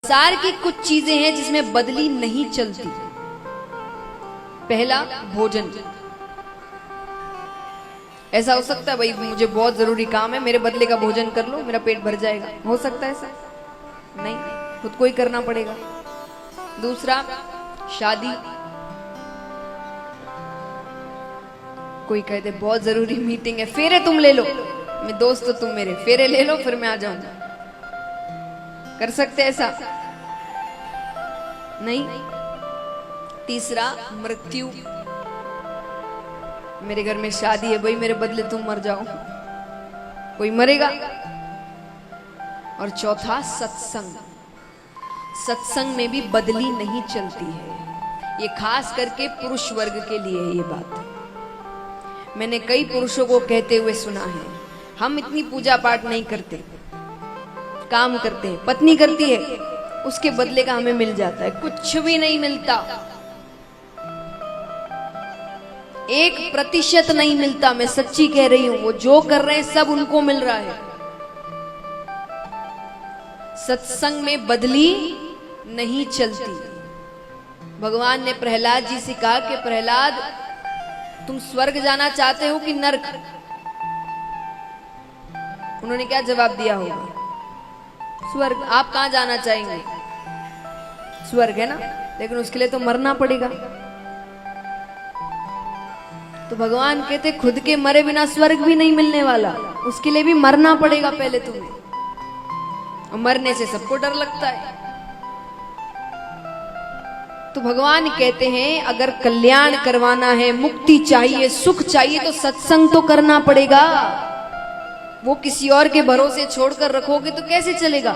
संसार की कुछ चीजें हैं जिसमें बदली नहीं चलती। पहला, भोजन। ऐसा हो सकता है भाई मुझे बहुत जरूरी काम है, मेरे बदले का भोजन कर लो, मेरा पेट भर जाएगा। हो सकता है ऐसा? नहीं, खुद को ही करना पड़ेगा। दूसरा, शादी। कोई कहते बहुत जरूरी मीटिंग है, फेरे तुम ले लो, मैं दोस्त हो तुम मेरे, फेरे ले लो फिर मैं आ जाऊंगा। कर सकते ऐसा? नहीं। तीसरा, मृत्यु। मेरे घर में शादी है भाई, मेरे बदले तुम मर जाओ, कोई मरेगा। और चौथा, सत्संग। सत्संग में भी बदली नहीं चलती है। ये खास करके पुरुष वर्ग के लिए है ये बात। मैंने कई पुरुषों को कहते हुए सुना है, हम इतनी पूजा पाठ नहीं करते, काम करते हैं, पत्नी करती है, उसके बदले का हमें मिल जाता है। कुछ भी नहीं मिलता, 1% नहीं मिलता। मैं सच्ची कह रही हूं, वो जो कर रहे हैं सब उनको मिल रहा है। सत्संग में बदली नहीं चलती। भगवान ने प्रहलाद जी से कहा कि प्रहलाद, तुम स्वर्ग जाना चाहते हो कि नरक? उन्होंने क्या जवाब दिया होगा? स्वर्ग। आप कहां जाना चाहेंगे? स्वर्ग है ना, लेकिन उसके लिए तो मरना पड़ेगा। तो भगवान कहते खुद के मरे बिना स्वर्ग भी नहीं मिलने वाला, उसके लिए भी मरना पड़ेगा पहले तुम्हें। और मरने से सबको डर लगता है। तो भगवान कहते हैं अगर कल्याण करवाना है, मुक्ति चाहिए, सुख चाहिए, तो सत्संग तो करना पड़ेगा। वो किसी और के भरोसे छोड़कर रखोगे तो कैसे चलेगा?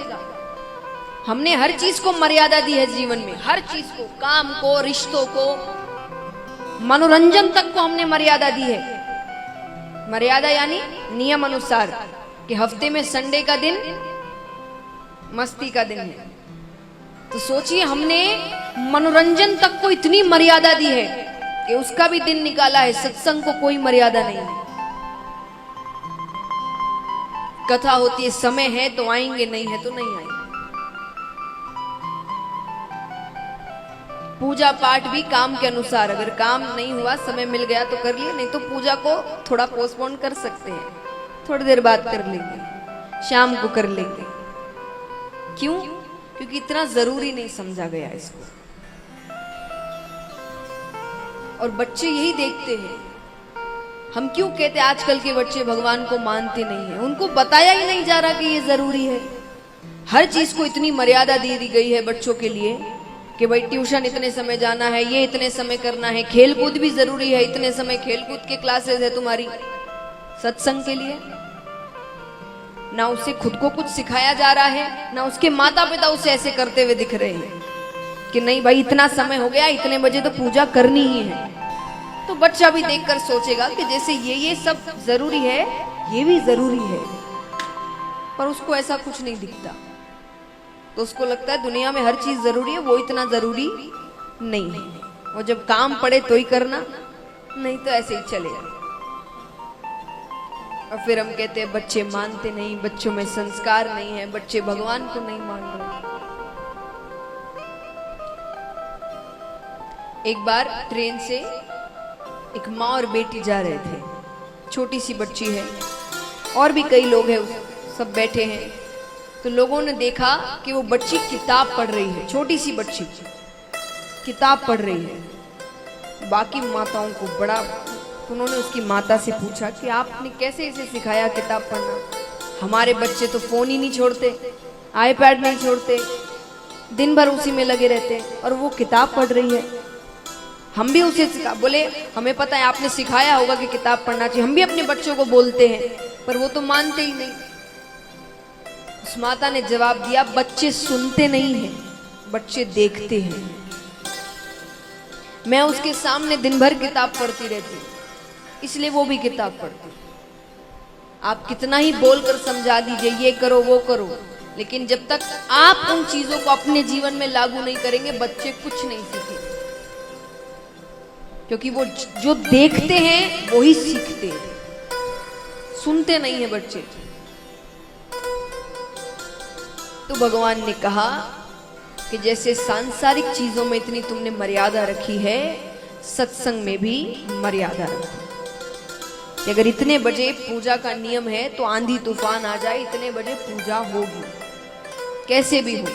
हमने हर चीज को मर्यादा दी है जीवन में, हर चीज को, काम को, रिश्तों को, मनोरंजन तक को हमने मर्यादा दी है। मर्यादा यानी नियम अनुसार कि हफ्ते में संडे का दिन मस्ती का दिन है। तो सोचिए हमने मनोरंजन तक को इतनी मर्यादा दी है कि उसका भी दिन निकाला है। सत्संग को कोई मर्यादा नहीं है। कथा होती है, समय है तो आएंगे, नहीं है तो नहीं आएंगे। पूजा पाठ भी काम के अनुसार, अगर काम नहीं हुआ, समय मिल गया तो कर लिए, नहीं तो पूजा को थोड़ा पोस्टपोन कर सकते हैं, थोड़ी देर बाद कर लेंगे, शाम को कर लेंगे। क्यों? क्योंकि इतना जरूरी नहीं समझा गया इसको। और बच्चे यही देखते हैं। हम क्यों कहते आजकल के बच्चे भगवान को मानते नहीं है? उनको बताया ही नहीं जा रहा कि ये जरूरी है। हर चीज को इतनी मर्यादा दे दी गई है बच्चों के लिए कि भाई ट्यूशन इतने समय जाना है, ये इतने समय करना है, खेलकूद भी जरूरी है, इतने समय खेलकूद के क्लासेस है तुम्हारी। सत्संग के लिए ना उसे खुद को कुछ सिखाया जा रहा है, ना उसके माता पिता उसे ऐसे करते हुए दिख रहे हैं कि नहीं भाई इतना समय हो गया, इतने बजे तो पूजा करनी ही है। तो बच्चा भी देखकर सोचेगा कि जैसे ये सब जरूरी है, ये भी जरूरी है, पर उसको ऐसा कुछ नहीं दिखता। तो उसको लगता है दुनिया में हर चीज जरूरी है, वो इतना जरूरी नहीं है। वो जब काम पड़े तो ही करना, नहीं तो ऐसे ही चलेगा। और फिर हम कहते हैं बच्चे मानते नहीं, बच्चों में संस्कार नहीं है, बच्चे भगवान को नहीं मान रहे। एक बार ट्रेन से एक माँ और बेटी जा रहे थे, छोटी सी बच्ची है और भी कई लोग हैं, सब बैठे हैं। तो लोगों ने देखा कि वो बच्ची किताब पढ़ रही है, छोटी सी बच्ची किताब पढ़ रही है। बाकी माताओं को बड़ा, उन्होंने उसकी माता से पूछा कि आपने कैसे इसे सिखाया किताब पढ़ना? हमारे बच्चे तो फोन ही नहीं छोड़ते, आईपैड नहीं छोड़ते, दिन भर उसी में लगे रहते हैं, और वो किताब पढ़ रही है। हम भी उसे सिखा, बोले हमें पता है आपने सिखाया होगा कि किताब पढ़ना चाहिए, हम भी अपने बच्चों को बोलते हैं, पर वो तो मानते ही नहीं। उस माता ने जवाब दिया, बच्चे सुनते नहीं हैं, बच्चे देखते हैं। मैं उसके सामने दिन भर किताब पढ़ती रहती, इसलिए वो भी किताब पढ़ती। आप कितना ही बोलकर समझा दीजिए ये करो वो करो, लेकिन जब तक आप उन चीजों को अपने जीवन में लागू नहीं करेंगे, बच्चे कुछ नहीं सीखेंगे। क्योंकि वो जो देखते हैं वो ही सीखते हैं, सुनते नहीं है बच्चे। तो भगवान ने कहा कि जैसे सांसारिक चीजों में इतनी तुमने मर्यादा रखी है, सत्संग में भी मर्यादा रखो। कि अगर इतने बजे पूजा का नियम है तो आंधी तूफान आ जाए, इतने बजे पूजा होगी, कैसे भी हो।